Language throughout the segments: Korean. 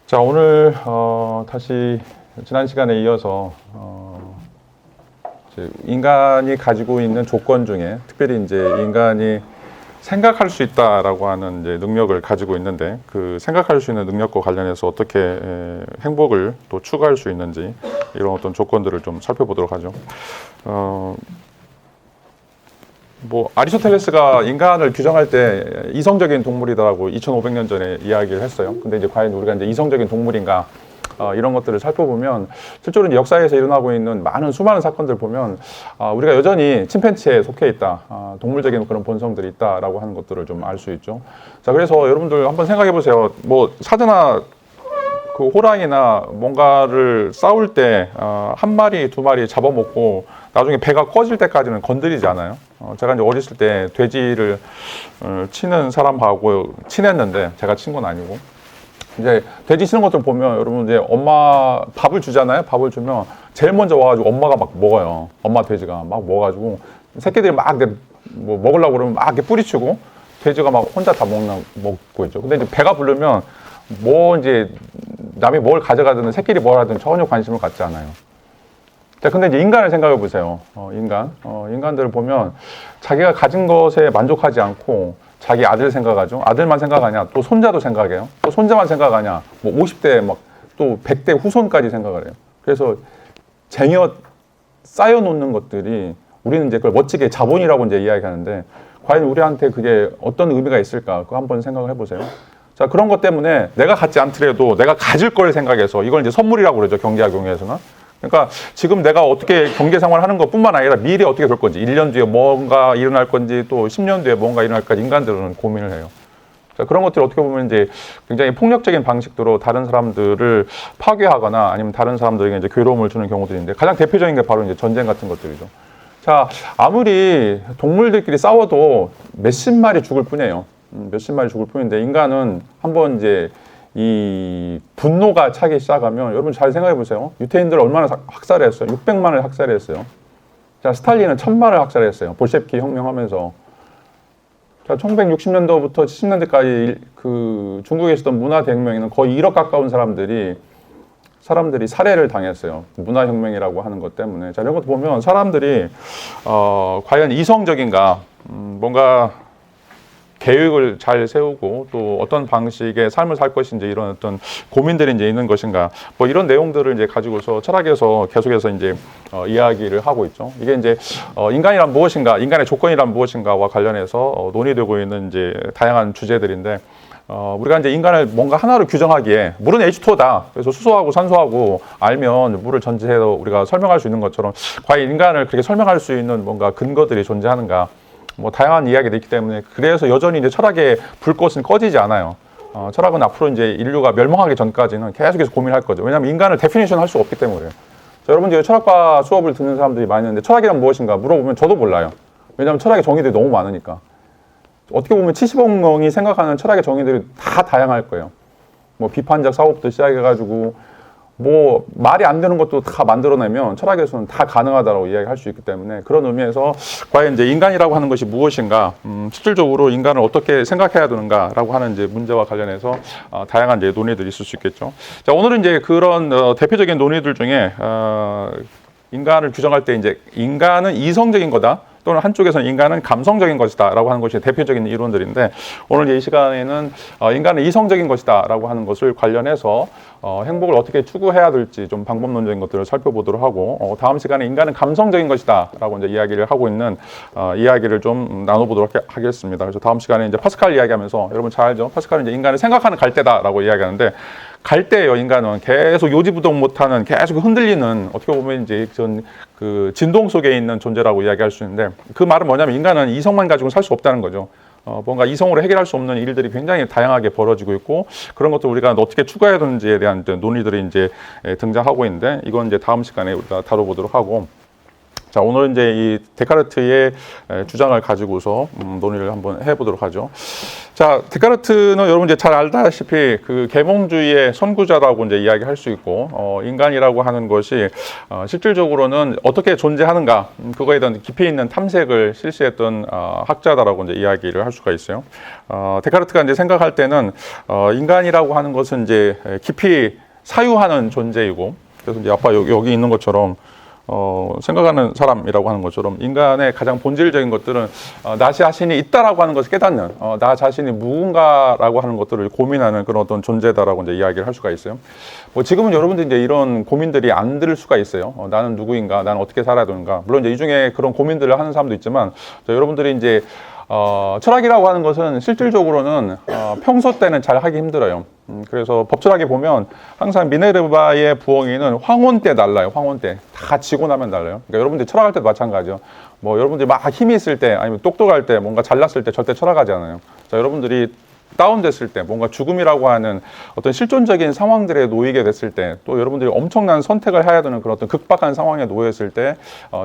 자, 오늘 다시 지난 시간에 이어서 이제 인간이 가지고 있는 조건 중에 특별히 이제 인간이 생각할 수 있다라고 하는 이제 능력을 가지고 있는데, 그 생각할 수 있는 능력과 관련해서 어떻게 행복을 또 추구할 수 있는지 이런 어떤 조건들을 좀 살펴보도록 하죠. 아리스토텔레스가 인간을 규정할 때 이성적인 동물이다라고 2500년 전에 이야기를 했어요. 근데 이제 과연 우리가 이제 이성적인 동물인가? 이런 것들을 살펴보면 실제로 이제 역사에서 일어나고 있는 수많은 사건들 보면 우리가 여전히 침팬지에 속해 있다, 동물적인 그런 본성들이 있다라고 하는 것들을 좀 알 수 있죠. 자, 그래서 여러분들 한번 생각해 보세요. 사자나 그 호랑이나 뭔가를 싸울 때 한 마리, 두 마리 잡아먹고 나중에 배가 꺼질 때까지는 건드리지 않아요. 제가 이제 어렸을 때 돼지를 치는 사람하고 친했는데, 제가 친 건 아니고, 이제 돼지 치는 것 좀 보면 여러분 이제 엄마 밥을 주잖아요. 밥을 주면 제일 먼저 와가지고 엄마가 막 먹어요. 엄마 돼지가 막 먹어가지고 새끼들이 막 먹으려고 그러면 막 이렇게 뿌리치고 돼지가 막 혼자 다 먹고 있죠. 근데 이제 배가 부르면 이제 남이 뭘 가져가든 새끼리 뭘 하든 전혀 관심을 갖지 않아요. 자, 근데 이제 인간을 생각해 보세요. 인간들을 보면 자기가 가진 것에 만족하지 않고 자기 아들 생각하죠. 아들만 생각하냐? 또 손자도 생각해요. 또 손자만 생각하냐? 50대 또 100대 후손까지 생각을 해요. 그래서 쟁여 쌓여놓는 것들이 우리는 이제 그걸 멋지게 자본이라고 이제 이야기하는데, 과연 우리한테 그게 어떤 의미가 있을까? 그거 한번 생각을 해보세요. 자, 그런 것 때문에 내가 갖지 않더라도 내가 가질 걸 생각해서, 이걸 이제 선물이라고 그러죠. 경제학 용어에서는. 그러니까 지금 내가 어떻게 경제 생활을 하는 것뿐만 아니라 미래에 어떻게 될 건지, 1년 뒤에 뭔가 일어날 건지, 또 10년 뒤에 뭔가 일어날까지 인간들은 고민을 해요. 자, 그런 것들을 어떻게 보면 이제 굉장히 폭력적인 방식으로 다른 사람들을 파괴하거나 아니면 다른 사람들에게 이제 괴로움을 주는 경우들인데, 가장 대표적인 게 바로 이제 전쟁 같은 것들이죠. 자, 아무리 동물들끼리 싸워도 몇십 마리 죽을 뿐이에요. 몇십 마리 죽을 뿐인데, 인간은 한번 이제 이 분노가 차기 시작하면, 여러분 잘 생각해 보세요. 유태인들을 얼마나 학살했어요? 600만을 학살했어요. 자, 스탈린은 1000만을 학살했어요. 볼셰비키 혁명하면서. 자, 1960년도부터 70년대까지 그 중국에 있었던 문화대혁명에는 거의 1억 가까운 사람들이 살해를 당했어요. 문화혁명이라고 하는 것 때문에. 자, 이런 것도 보면 사람들이 과연 이성적인가, 뭔가 계획을 잘 세우고 또 어떤 방식의 삶을 살 것인지, 이런 어떤 고민들이 이제 있는 것인가, 이런 내용들을 이제 가지고서 철학에서 계속해서 이제 이야기를 하고 있죠. 이게 이제 인간이란 무엇인가, 인간의 조건이란 무엇인가와 관련해서 논의되고 있는 이제 다양한 주제들인데, 우리가 이제 인간을 뭔가 하나로 규정하기에, 물은 H2O다. 그래서 수소하고 산소하고 알면 물을 전체해서 우리가 설명할 수 있는 것처럼, 과연 인간을 그렇게 설명할 수 있는 뭔가 근거들이 존재하는가, 다양한 이야기들이 있기 때문에, 그래서 여전히 이제 철학의 불꽃은 꺼지지 않아요. 철학은 앞으로 이제 인류가 멸망하기 전까지는 계속해서 고민할 거죠. 왜냐하면 인간을 데피니션 할 수 없기 때문에 그래요. 자, 여러분 이제 철학과 수업을 듣는 사람들이 많이 있는데, 철학이란 무엇인가 물어보면 저도 몰라요. 왜냐하면 철학의 정의들이 너무 많으니까. 어떻게 보면 70억 명이 생각하는 철학의 정의들이 다 다양할 거예요. 비판적 사고부터 시작해가지고 말이 안 되는 것도 다 만들어내면 철학에서는 다 가능하다고 이야기할 수 있기 때문에, 그런 의미에서 과연 이제 인간이라고 하는 것이 무엇인가, 실질적으로 인간을 어떻게 생각해야 되는가라고 하는 이제 문제와 관련해서 다양한 이제 논의들이 있을 수 있겠죠. 자, 오늘은 이제 그런 대표적인 논의들 중에 인간을 규정할 때 이제 인간은 이성적인 거다, 또는 한쪽에서는 인간은 감성적인 것이다 라고 하는 것이 대표적인 이론들인데, 오늘 이 시간에는 인간은 이성적인 것이다 라고 하는 것을 관련해서 행복을 어떻게 추구해야 될지 좀 방법론적인 것들을 살펴보도록 하고, 다음 시간에 인간은 감성적인 것이다 라고 이제 이야기를 하고 있는 이야기를 좀 나눠보도록 하겠습니다. 그래서 다음 시간에 이제 파스칼 이야기하면서, 여러분 잘 알죠? 파스칼은 이제 인간을 생각하는 갈대다 라고 이야기하는데, 갈대예요. 인간은 계속 요지부동 못하는, 계속 흔들리는, 어떻게 보면 이제 그 진동 속에 있는 존재라고 이야기할 수 있는데, 그 말은 뭐냐면 인간은 이성만 가지고는 살 수 없다는 거죠. 뭔가 이성으로 해결할 수 없는 일들이 굉장히 다양하게 벌어지고 있고, 그런 것도 우리가 어떻게 추가해야 되는지에 대한 논의들이 이제 등장하고 있는데, 이건 이제 다음 시간에 우리가 다뤄보도록 하고, 자, 오늘 이제 이 데카르트의 주장을 가지고서 논의를 한번 해보도록 하죠. 자, 데카르트는 여러분 이제 잘 알다시피 그 계몽주의의 선구자라고 이제 이야기할 수 있고, 인간이라고 하는 것이 실질적으로는 어떻게 존재하는가, 그거에 대한 깊이 있는 탐색을 실시했던 학자다라고 이제 이야기를 할 수가 있어요. 데카르트가 이제 생각할 때는 인간이라고 하는 것은 이제 깊이 사유하는 존재이고, 그래서 이제 아빠 여기 있는 것처럼 생각하는 사람이라고 하는 것처럼 인간의 가장 본질적인 것들은 나 자신이 있다라고 하는 것을 깨닫는, 나 자신이 누군가라고 하는 것들을 고민하는 그런 어떤 존재다라고 이제 이야기를 할 수가 있어요. 뭐 지금은 여러분들 이제 이런 고민들이 안 들 수가 있어요. 나는 누구인가, 나는 어떻게 살아야 되는가. 물론 이제 이 중에 그런 고민들을 하는 사람도 있지만, 여러분들이 이제 철학이라고 하는 것은 실질적으로는 평소 때는 잘 하기 힘들어요. 그래서 법철학에 보면 항상 미네르바의 부엉이는 황혼 때 날라요. 황혼 때. 다 지고 나면 날라요. 그러니까 여러분들이 철학할 때도 마찬가지죠. 뭐 여러분들이 막 힘이 있을 때 아니면 똑똑할 때 뭔가 잘났을 때 절대 철학하지 않아요. 자, 여러분들이 다운됐을 때, 뭔가 죽음이라고 하는 어떤 실존적인 상황들에 놓이게 됐을 때, 또 여러분들이 엄청난 선택을 해야 되는 그런 어떤 극박한 상황에 놓였을 때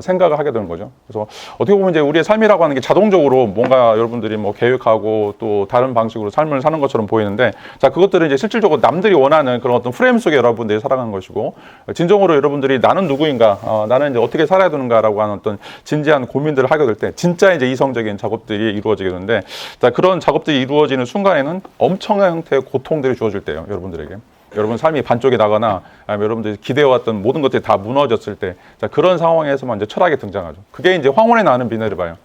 생각을 하게 되는 거죠. 그래서 어떻게 보면 이제 우리의 삶이라고 하는 게 자동적으로 뭔가 여러분들이 뭐 계획하고 또 다른 방식으로 삶을 사는 것처럼 보이는데, 자, 그것들은 이제 실질적으로 남들이 원하는 그런 어떤 프레임 속에 여러분들이 살아가는 것이고, 진정으로 여러분들이 나는 누구인가, 나는 이제 어떻게 살아야 되는가라고 하는 어떤 진지한 고민들을 하게 될 때, 진짜 이제 이성적인 작업들이 이루어지게 되는데, 자, 그런 작업들이 이루어지는 순간에는 엄청난 형태의 고통들이 주어질 때예요, 여러분들에게. 여러분 삶이 반쪽이 나거나 아니면 여러분들이 기대해왔던 모든 것들이 다 무너졌을 때, 자, 그런 상황에서만 이제 철학이 등장하죠. 그게 이제 황혼에 나오는 미네르바예요.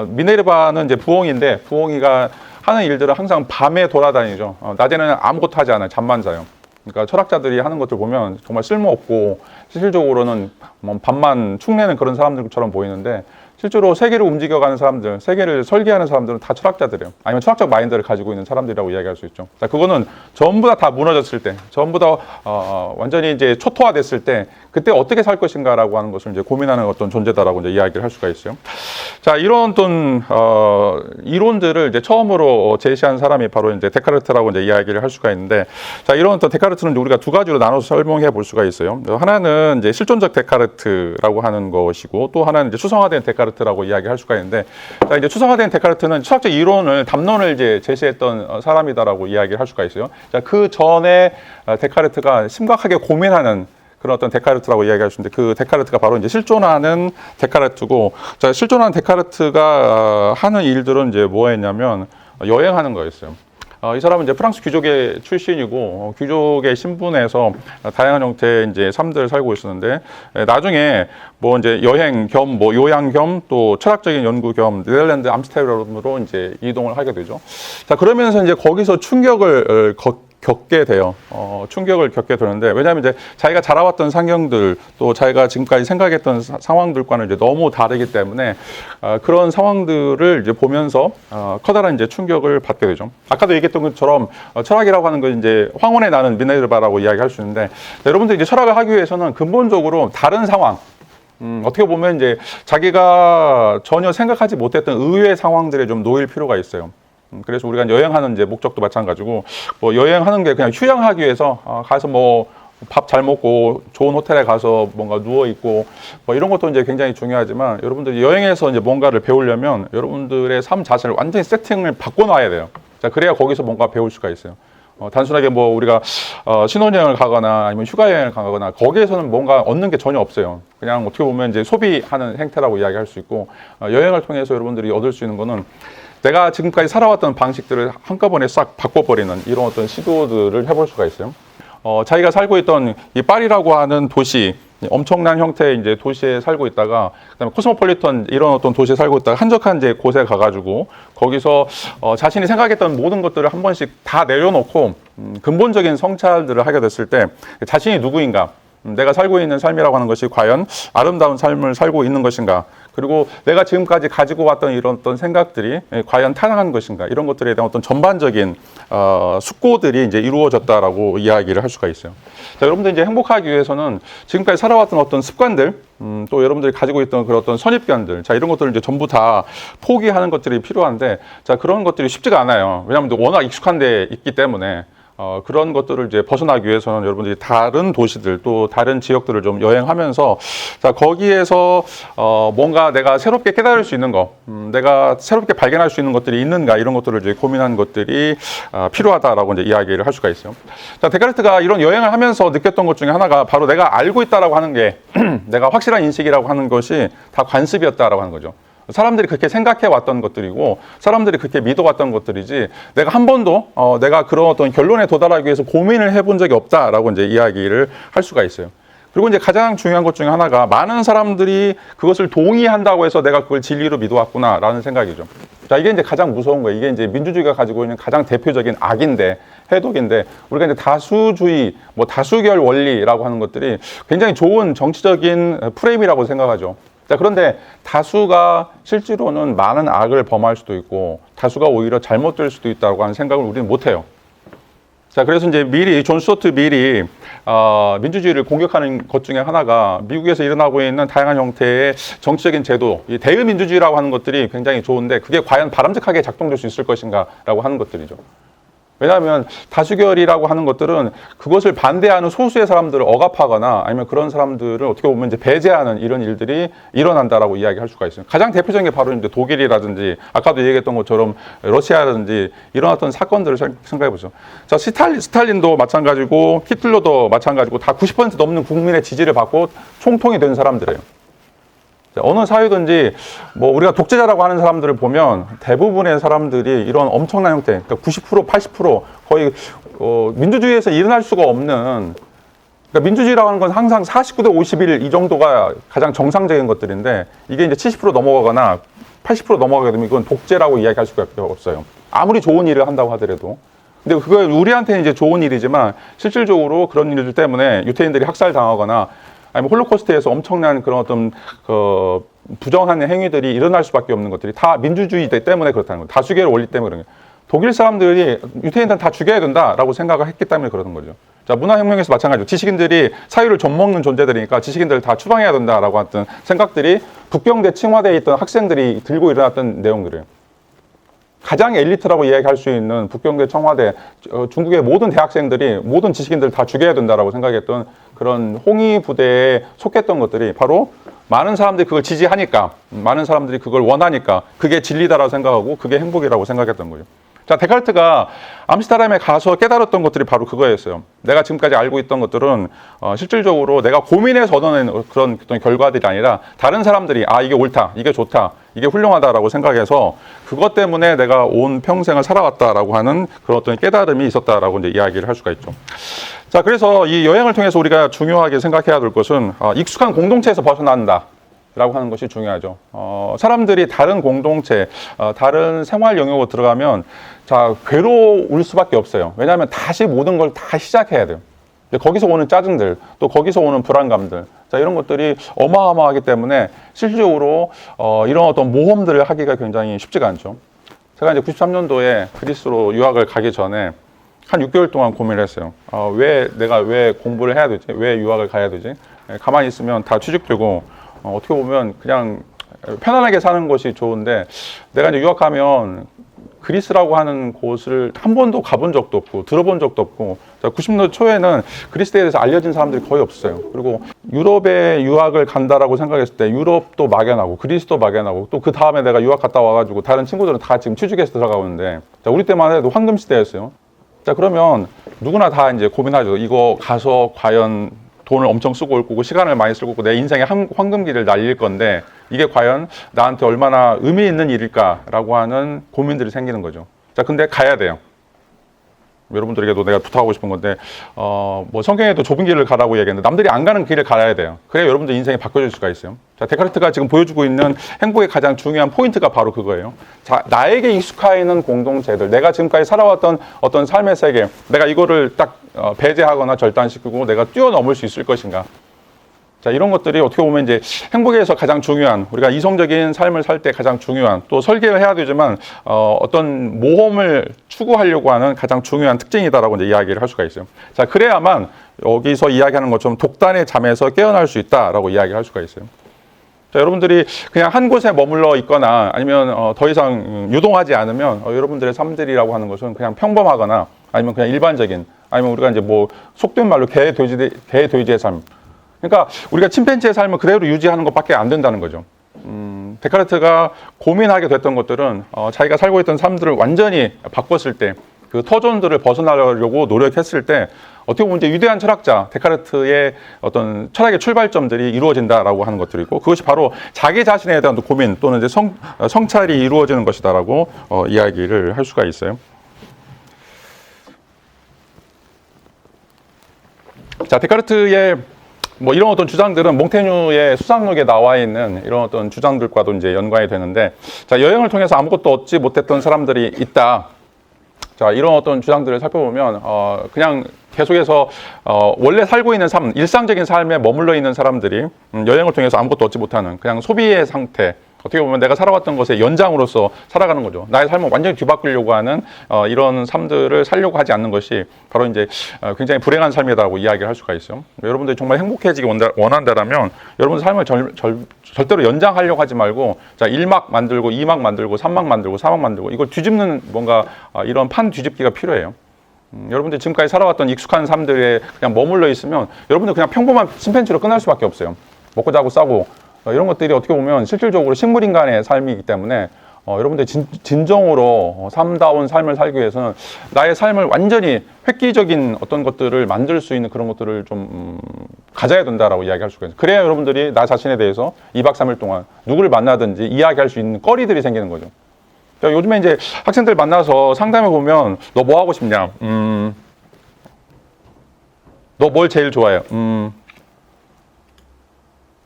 미네르바는 이제 부엉이인데, 부엉이가 하는 일들은 항상 밤에 돌아다니죠. 낮에는 아무것도 하지 않아요. 잠만 자요. 그러니까 철학자들이 하는 것들 보면 정말 쓸모없고 실질적으로는 밤만 축내는 그런 사람들처럼 보이는데, 실제로 세계를 움직여가는 사람들, 세계를 설계하는 사람들은 다 철학자들이에요. 아니면 철학적 마인드를 가지고 있는 사람들이라고 이야기할 수 있죠. 자, 그거는 전부 다 무너졌을 때, 전부 다 완전히 이제 초토화됐을 때, 그때 어떻게 살 것인가라고 하는 것을 이제 고민하는 어떤 존재다라고 이제 이야기를 할 수가 있어요. 자, 이런 어떤 이론들을 이제 처음으로 제시한 사람이 바로 이제 데카르트라고 이제 이야기를 할 수가 있는데, 자, 이런 어떤 데카르트는 우리가 두 가지로 나눠서 설명해 볼 수가 있어요. 하나는 이제 실존적 데카르트라고 하는 것이고, 또 하나는 이제 추상화된 데카르트라고 이야기할 수가 있는데, 자, 이제 추상화된 데카르트는 철학적 이론을 담론을 이제 제시했던 사람이다라고 이야기를 할 수가 있어요. 자, 그 전에 데카르트가 심각하게 고민하는 그런 어떤 데카르트라고 이야기할 수 있는데, 그 데카르트가 바로 이제 실존하는 데카르트고, 자, 실존하는 데카르트가 하는 일들은 이제 뭐였냐면 여행하는 거였어요. 이 사람은 이제 프랑스 귀족의 출신이고, 귀족의 신분에서 다양한 형태의 이제 삶들을 살고 있었는데, 나중에 뭐 이제 여행 겸 뭐 요양 겸 또 철학적인 연구 겸 네덜란드 암스테르담으로 이제 이동을 하게 되죠. 자, 그러면서 이제 거기서 충격을 겪게 돼요. 충격을 겪게 되는데, 왜냐하면 이제 자기가 자라왔던 환경들, 또 자기가 지금까지 생각했던 상황들과는 이제 너무 다르기 때문에 그런 상황들을 이제 보면서 커다란 이제 충격을 받게 되죠. 아까도 얘기했던 것처럼 철학이라고 하는 건 이제 황혼에 나는 미네르바라고 이야기할 수 있는데, 여러분들 이제 철학을 하기 위해서는 근본적으로 다른 상황, 어떻게 보면 이제 자기가 전혀 생각하지 못했던 의외의 상황들에 좀 놓일 필요가 있어요. 그래서 우리가 여행하는 이제 목적도 마찬가지고, 뭐 여행하는 게 그냥 휴양하기 위해서 가서 뭐 밥 잘 먹고 좋은 호텔에 가서 뭔가 누워 있고 뭐 이런 것도 이제 굉장히 중요하지만, 여러분들이 여행에서 이제 뭔가를 배우려면 여러분들의 삶 자체를 완전히 세팅을 바꿔놔야 돼요. 자, 그래야 거기서 뭔가 배울 수가 있어요. 단순하게 뭐 우리가 신혼여행을 가거나 아니면 휴가여행을 가거나 거기에서는 뭔가 얻는 게 전혀 없어요. 그냥 어떻게 보면 이제 소비하는 행태라고 이야기할 수 있고, 여행을 통해서 여러분들이 얻을 수 있는 거는 내가 지금까지 살아왔던 방식들을 한꺼번에 싹 바꿔버리는 이런 어떤 시도들을 해볼 수가 있어요. 자기가 살고 있던 이 파리라고 하는 도시, 엄청난 형태의 이제 도시에 살고 있다가, 그다음에 코스모폴리탄 이런 어떤 도시에 살고 있다가 한적한 이제 곳에 가가지고 거기서 자신이 생각했던 모든 것들을 한 번씩 다 내려놓고 근본적인 성찰들을 하게 됐을 때, 자신이 누구인가, 내가 살고 있는 삶이라고 하는 것이 과연 아름다운 삶을 살고 있는 것인가, 그리고 내가 지금까지 가지고 왔던 이런 어떤 생각들이 과연 타당한 것인가, 이런 것들에 대한 어떤 전반적인 숙고들이 이제 이루어졌다라고 이야기를 할 수가 있어요. 자, 여러분들 이제 행복하기 위해서는 지금까지 살아왔던 어떤 습관들, 또 여러분들이 가지고 있던 그런 어떤 선입견들, 자, 이런 것들을 이제 전부 다 포기하는 것들이 필요한데, 자, 그런 것들이 쉽지가 않아요. 왜냐하면 워낙 익숙한 데 있기 때문에. 그런 것들을 이제 벗어나기 위해서는 여러분들이 다른 도시들 또 다른 지역들을 좀 여행하면서 자, 거기에서 뭔가 내가 새롭게 깨달을 수 있는 거, 내가 새롭게 발견할 수 있는 것들이 있는가 이런 것들을 이제 고민하는 것들이 필요하다라고 이제 이야기를 할 수가 있어요. 자, 데카르트가 이런 여행을 하면서 느꼈던 것 중에 하나가 바로 내가 알고 있다라고 하는 게 내가 확실한 인식이라고 하는 것이 다 관습이었다라고 하는 거죠. 사람들이 그렇게 생각해 왔던 것들이고 사람들이 그렇게 믿어왔던 것들이지 내가 한 번도 내가 그런 어떤 결론에 도달하기 위해서 고민을 해본 적이 없다라고 이제 이야기를 할 수가 있어요. 그리고 이제 가장 중요한 것 중에 하나가 많은 사람들이 그것을 동의한다고 해서 내가 그걸 진리로 믿어왔구나라는 생각이죠. 자, 이게 이제 가장 무서운 거예요. 이게 이제 민주주의가 가지고 있는 가장 대표적인 악인데, 해독인데, 우리가 이제 다수주의, 뭐 다수결 원리라고 하는 것들이 굉장히 좋은 정치적인 프레임이라고 생각하죠. 자, 그런데 다수가 실제로는 많은 악을 범할 수도 있고 다수가 오히려 잘못될 수도 있다고 하는 생각을 우리는 못해요. 자, 그래서 이제 존 스튜어트 밀이 민주주의를 공격하는 것 중에 하나가 미국에서 일어나고 있는 다양한 형태의 정치적인 제도, 이 대의민주주의라고 하는 것들이 굉장히 좋은데 그게 과연 바람직하게 작동될 수 있을 것인가라고 하는 것들이죠. 왜냐하면 다수결이라고 하는 것들은 그것을 반대하는 소수의 사람들을 억압하거나 아니면 그런 사람들을 어떻게 보면 이제 배제하는 이런 일들이 일어난다라고 이야기할 수가 있어요. 가장 대표적인 게 바로 이제 독일이라든지 아까도 얘기했던 것처럼 러시아라든지 이런 어떤 사건들을 생각해 보죠. 자, 스탈린도 마찬가지고 히틀러도 마찬가지고 다 90% 넘는 국민의 지지를 받고 총통이 된 사람들이에요. 어느 사회든지 뭐 우리가 독재자라고 하는 사람들을 보면 대부분의 사람들이 이런 엄청난 형태, 그러니까 90%, 80% 거의 민주주의에서 일어날 수가 없는, 그러니까 민주주의라고 하는 건 항상 49대 51 이 정도가 가장 정상적인 것들인데 이게 이제 70% 넘어가거나 80% 넘어가게 되면 이건 독재라고 이야기할 수가 없어요. 아무리 좋은 일을 한다고 하더라도. 근데 그거 우리한테는 이제 좋은 일이지만 실질적으로 그런 일들 때문에 유태인들이 학살당하거나 아니면 홀로코스트에서 엄청난 그런 어떤 부정한 행위들이 일어날 수밖에 없는 것들이 다 민주주의 때문에 그렇다는 거예요. 다수결 원리 때문에 그런 거예요. 독일 사람들이 유태인들은 다 죽여야 된다라고 생각을 했기 때문에 그러는 거죠. 자, 문화혁명에서 마찬가지로 지식인들이 사유를 좀먹는 존재들이니까 지식인들을 다 추방해야 된다라고 했던 생각들이 북경대 칭화대에 있던 학생들이 들고 일어났던 내용들이에요. 가장 엘리트라고 이야기할 수 있는 북경대 청와대, 중국의 모든 대학생들이 모든 지식인들을 다 죽여야 된다라고 생각했던 그런 홍위 부대에 속했던 것들이 바로 많은 사람들이 그걸 지지하니까, 많은 사람들이 그걸 원하니까 그게 진리다라고 생각하고 그게 행복이라고 생각했던 거죠. 자, 데카르트가 암스테르담에 가서 깨달았던 것들이 바로 그거였어요. 내가 지금까지 알고 있던 것들은 실질적으로 내가 고민해서 얻어낸 그런 어떤 결과들이 아니라 다른 사람들이 이게 옳다, 이게 좋다, 이게 훌륭하다라고 생각해서 그것 때문에 내가 온 평생을 살아왔다라고 하는 그런 어떤 깨달음이 있었다라고 이제 이야기를 할 수가 있죠. 자, 그래서 이 여행을 통해서 우리가 중요하게 생각해야 될 것은 익숙한 공동체에서 벗어난다. 라고 하는 것이 중요하죠. 사람들이 다른 공동체, 다른 생활 영역으로 들어가면 자, 괴로울 수밖에 없어요. 왜냐하면 다시 모든 걸 다 시작해야 돼요. 거기서 오는 짜증들, 또 거기서 오는 불안감들, 자, 이런 것들이 어마어마하기 때문에 실질적으로 이런 어떤 모험들을 하기가 굉장히 쉽지가 않죠. 제가 이제 93년도에 그리스로 유학을 가기 전에 한 6개월 동안 고민을 했어요. 내가 왜 공부를 해야 되지? 왜 유학을 가야 되지? 가만히 있으면 다 취직되고 어떻게 보면 그냥 편안하게 사는 것이 좋은데 내가 이제 유학하면 그리스라고 하는 곳을 한 번도 가본 적도 없고 들어본 적도 없고 90년대 초에는 그리스에 대해서 알려진 사람들이 거의 없어요. 그리고 유럽에 유학을 간다라고 생각했을 때 유럽도 막연하고 그리스도 막연하고 또 그 다음에 내가 유학 갔다 와가지고 다른 친구들은 다 지금 취직해서 들어가고 있는데 우리 때만 해도 황금시대였어요. 자, 그러면 누구나 다 이제 고민하죠. 이거 가서 과연 돈을 엄청 쓰고 올 거고 시간을 많이 쓰고 내 인생의 황금기를 날릴 건데 이게 과연 나한테 얼마나 의미 있는 일일까라고 하는 고민들이 생기는 거죠. 자, 근데 가야 돼요. 여러분들에게도 내가 부탁하고 싶은 건데 뭐 성경에도 좁은 길을 가라고 얘기했는데 남들이 안 가는 길을 가야 돼요. 그래야 여러분들 인생이 바뀌어질 수가 있어요. 자, 데카르트가 지금 보여주고 있는 행복의 가장 중요한 포인트가 바로 그거예요. 자, 나에게 익숙해 있는 공동체들, 내가 지금까지 살아왔던 어떤 삶의 세계, 내가 이거를 딱 배제하거나 절단시키고 내가 뛰어넘을 수 있을 것인가. 자, 이런 것들이 어떻게 보면 이제 행복에서 가장 중요한, 우리가 이성적인 삶을 살 때 가장 중요한, 또 설계를 해야 되지만 어떤 모험을 추구하려고 하는 가장 중요한 특징이다라고 이제 이야기를 할 수가 있어요. 자, 그래야만 여기서 이야기하는 것처럼 독단의 잠에서 깨어날 수 있다라고 이야기를 할 수가 있어요. 자, 여러분들이 그냥 한 곳에 머물러 있거나 아니면 더 이상 유동하지 않으면 여러분들의 삶들이라고 하는 것은 그냥 평범하거나 아니면 그냥 일반적인 아니면 우리가 이제 뭐 속된 말로 개, 돼지의 삶. 그러니까 우리가 침팬지의 삶을 그대로 유지하는 것밖에 안 된다는 거죠. 데카르트가 고민하게 됐던 것들은 자기가 살고 있던 삶들을 완전히 바꿨을 때 그 터전들을 벗어나려고 노력했을 때 어떻게 보면 이제 위대한 철학자 데카르트의 어떤 철학의 출발점들이 이루어진다라고 하는 것들이고 그것이 바로 자기 자신에 대한 고민 또는 이제 성찰이 이루어지는 것이다라고 이야기를 할 수가 있어요. 자, 데카르트의 뭐 이런 어떤 주장들은 몽테뉴의 수상록에 나와 있는 이런 어떤 주장들과도 이제 연관이 되는데, 자, 여행을 통해서 아무것도 얻지 못했던 사람들이 있다. 자, 이런 어떤 주장들을 살펴보면 그냥 계속해서 원래 살고 있는 삶, 일상적인 삶에 머물러 있는 사람들이 여행을 통해서 아무것도 얻지 못하는 그냥 소비의 상태, 어떻게 보면 내가 살아왔던 것의 연장으로서 살아가는 거죠. 나의 삶을 완전히 뒤바꾸려고 하는 이런 삶들을 살려고 하지 않는 것이 바로 이제 굉장히 불행한 삶이다라고 이야기를 할 수가 있어요. 여러분들이 정말 행복해지기 원한다라면 여러분 삶을 절대로 연장하려고 하지 말고, 자, 1막 만들고 2막 만들고 3막 만들고 4막 만들고 이걸 뒤집는 뭔가 이런 판 뒤집기가 필요해요. 여러분들 지금까지 살아왔던 익숙한 삶들에 그냥 머물러 있으면 여러분들 그냥 평범한 침팬지로 끝날 수밖에 없어요. 먹고 자고 싸고 이런 것들이 어떻게 보면 실질적으로 식물인간의 삶이기 때문에 여러분들 진정으로 삶다운 삶을 살기 위해서는 나의 삶을 완전히 획기적인 어떤 것들을 만들 수 있는 그런 것들을 좀 가져야 된다라고 이야기할 수가 있어요. 그래야 여러분들이 나 자신에 대해서 2박 3일 동안 누구를 만나든지 이야기할 수 있는 거리들이 생기는 거죠. 요즘에 이제 학생들 만나서 상담해 보면 너 뭐 하고 싶냐? 너 뭘 제일 좋아해요? 그냥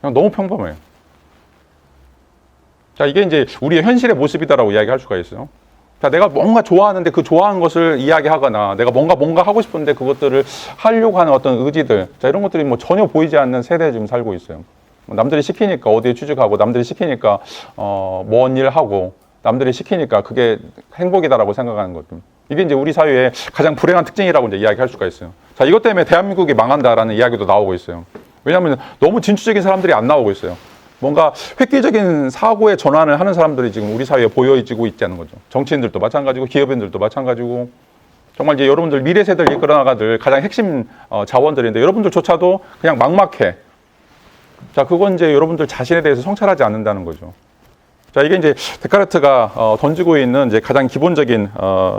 너무 평범해요. 자, 이게 이제 우리의 현실의 모습이다라고 이야기할 수가 있어요. 자, 내가 뭔가 좋아하는데 그 좋아하는 것을 이야기하거나 내가 뭔가 하고 싶은데 그것들을 하려고 하는 어떤 의지들, 자, 이런 것들이 뭐 전혀 보이지 않는 세대에 지금 살고 있어요. 남들이 시키니까 어디에 취직하고 남들이 시키니까 뭔 일 하고 남들이 시키니까 그게 행복이다라고 생각하는 것들. 이게 이제 우리 사회의 가장 불행한 특징이라고 이제 이야기할 수가 있어요. 자, 이것 때문에 대한민국이 망한다라는 이야기도 나오고 있어요. 왜냐하면 너무 진취적인 사람들이 안 나오고 있어요. 뭔가 획기적인 사고의 전환을 하는 사람들이 지금 우리 사회에 보여지고 있다는 거죠. 정치인들도 마찬가지고 기업인들도 마찬가지고 정말 이제 여러분들 미래 세대를 이끌어 나가들 가장 핵심 자원들인데 여러분들조차도 그냥 막막해. 자, 그건 이제 여러분들 자신에 대해서 성찰하지 않는다는 거죠. 자, 이게 이제 데카르트가 던지고 있는 이제 가장 기본적인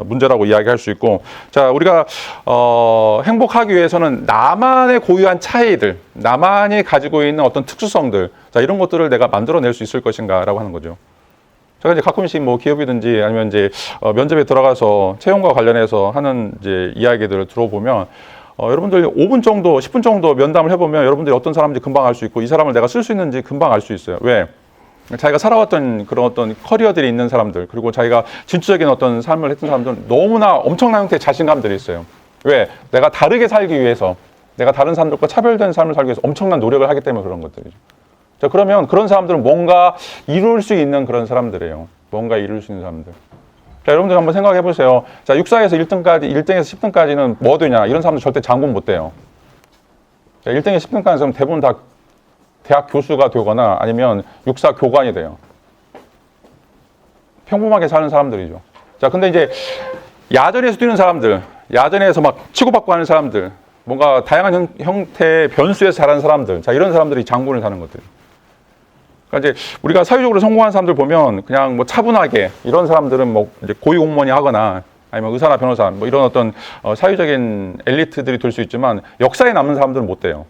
문제라고 이야기할 수 있고, 자, 우리가 행복하기 위해서는 나만의 고유한 차이들, 나만이 가지고 있는 어떤 특수성들, 자, 이런 것들을 내가 만들어낼 수 있을 것인가라고 하는 거죠. 제가 이제 가끔씩 뭐 기업이든지 아니면 이제 면접에 들어가서 채용과 관련해서 하는 이제 이야기들을 들어보면 여러분들 5분 정도, 10분 정도 면담을 해보면 여러분들이 어떤 사람인지 금방 알 수 있고 이 사람을 내가 쓸 수 있는지 금방 알 수 있어요. 왜? 자기가 살아왔던 그런 어떤 커리어들이 있는 사람들, 그리고 자기가 진취적인 어떤 삶을 했던 사람들은 너무나 엄청난 형태의 자신감들이 있어요. 왜? 내가 다르게 살기 위해서, 내가 다른 사람들과 차별된 삶을 살기 위해서 엄청난 노력을 하기 때문에 그런 것들이죠. 자, 그러면 그런 사람들은 뭔가 이룰 수 있는 그런 사람들이에요. 뭔가 이룰 수 있는 사람들. 자, 여러분들 한번 생각해 보세요. 자, 6사에서 1등에서 10등까지는 뭐 되냐? 이런 사람들 절대 장군 못 돼요. 자, 1등에서 10등까지는 대부분 다 대학 교수가 되거나 아니면 육사 교관이 돼요. 평범하게 사는 사람들이죠. 자, 근데 이제 야전에서 뛰는 사람들, 야전에서 막 치고받고 하는 사람들, 뭔가 다양한 형태의 변수에서 자라는 사람들, 자, 이런 사람들이 장군을 사는 것들. 그러니까 이제 우리가 사회적으로 성공한 사람들 보면 그냥 뭐 차분하게 이런 사람들은 뭐 이제 고위공무원이 하거나 아니면 의사나 변호사 뭐 이런 어떤 사회적인 엘리트들이 될 수 있지만 역사에 남는 사람들은 못 돼요.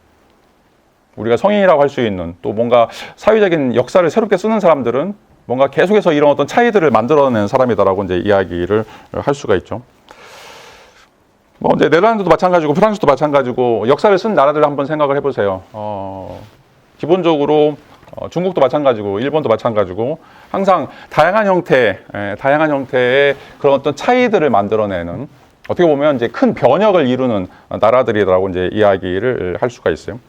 우리가 성인이라고 할 수 있는 또 뭔가 사회적인 역사를 새롭게 쓰는 사람들은 뭔가 계속해서 이런 어떤 차이들을 만들어내는 사람이다라고 이제 이야기를 할 수가 있죠. 뭐 이제 네덜란드도 마찬가지고 프랑스도 마찬가지고 역사를 쓴 나라들을 한번 생각을 해보세요. 기본적으로 중국도 마찬가지고 일본도 마찬가지고 항상 다양한 형태의 그런 어떤 차이들을 만들어내는 어떻게 보면 이제 큰 변혁을 이루는 나라들이라고 이제 이야기를 할 수가 있어요.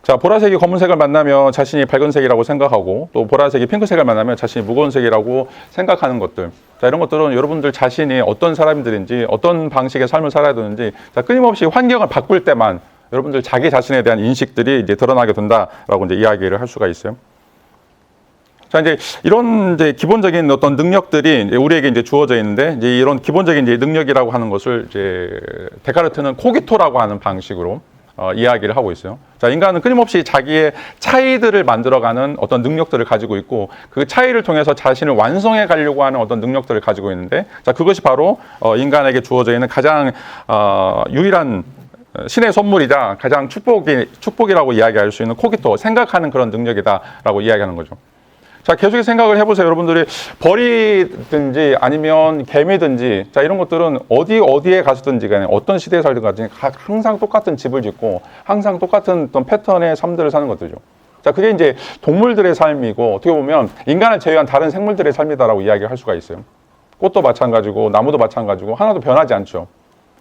자, 보라색이 검은색을 만나면 자신이 밝은색이라고 생각하고 또 보라색이 핑크색을 만나면 자신이 무거운 색이라고 생각하는 것들. 자, 이런 것들은 여러분들 자신이 어떤 사람들인지 어떤 방식의 삶을 살아야 되는지 자, 끊임없이 환경을 바꿀 때만 여러분들 자기 자신에 대한 인식들이 이제 드러나게 된다라고 이제 이야기를 할 수가 있어요. 자, 이제 이런 이제 기본적인 어떤 능력들이 이제 우리에게 이제 주어져 있는데, 이제 이런 기본적인 이제 능력이라고 하는 것을 이제 데카르트는 코기토라고 하는 방식으로 이야기를 하고 있어요. 자, 인간은 끊임없이 자기의 차이들을 만들어가는 어떤 능력들을 가지고 있고, 그 차이를 통해서 자신을 완성해 가려고 하는 어떤 능력들을 가지고 있는데, 자, 그것이 바로 인간에게 주어져 있는 가장 유일한 신의 선물이자 가장 축복이라고 이야기할 수 있는 코기토, 생각하는 그런 능력이다라고 이야기하는 거죠. 자, 계속해서 생각을 해보세요. 여러분들이 벌이든지 아니면 개미든지, 자, 이런 것들은 어디에 가서든지 간에 어떤 시대에 살든 간에 항상 똑같은 집을 짓고 항상 똑같은 어떤 패턴의 삶들을 사는 것들이죠. 자, 그게 이제 동물들의 삶이고, 어떻게 보면 인간을 제외한 다른 생물들의 삶이다라고 이야기할 수가 있어요. 꽃도 마찬가지고 나무도 마찬가지고 하나도 변하지 않죠.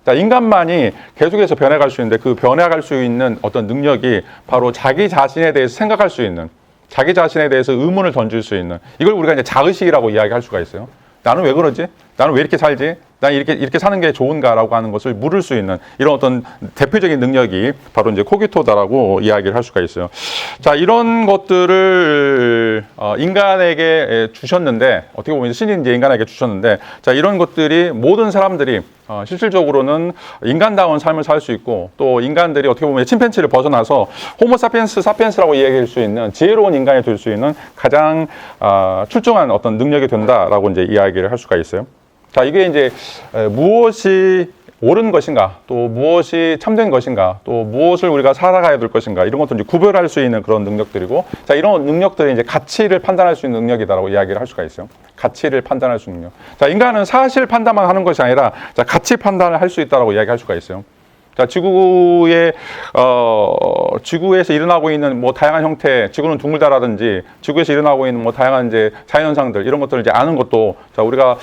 자, 인간만이 계속해서 변해갈 수 있는데, 그 변해갈 수 있는 어떤 능력이 바로 자기 자신에 대해서 생각할 수 있는, 자기 자신에 대해서 의문을 던질 수 있는, 이걸 우리가 이제 자의식이라고 이야기할 수가 있어요. 나는 왜 그러지? 나는 왜 이렇게 살지? 난 이렇게 사는 게 좋은가라고 하는 것을 물을 수 있는 이런 어떤 대표적인 능력이 바로 이제 코기토다라고 이야기를 할 수가 있어요. 자, 이런 것들을 인간에게 주셨는데, 어떻게 보면 신이 이제 인간에게 주셨는데, 자, 이런 것들이 모든 사람들이 실질적으로는 인간다운 삶을 살 수 있고, 또 인간들이 어떻게 보면 침팬지를 벗어나서 호모 사피엔스라고 이야기할 수 있는 지혜로운 인간이 될 수 있는 가장 출중한 어떤 능력이 된다라고 이제 이야기를 할 수가 있어요. 자, 이게 이제 무엇이 옳은 것인가, 또 무엇이 참된 것인가, 또 무엇을 우리가 살아가야 될 것인가, 이런 것들 이제 구별할 수 있는 그런 능력들이고, 자, 이런 능력들이 이제 가치를 판단할 수 있는 능력이다라고 이야기를 할 수가 있어요. 가치를 판단할 수 있는 능력. 자, 인간은 사실 판단만 하는 것이 아니라, 자, 가치 판단을 할 수 있다라고 이야기할 수가 있어요. 자, 지구에서 일어나고 있는 뭐 다양한 형태, 지구는 둥글다라든지, 지구에서 일어나고 있는 뭐 다양한 이제 자연현상들, 이런 것들을 이제 아는 것도, 자, 우리가,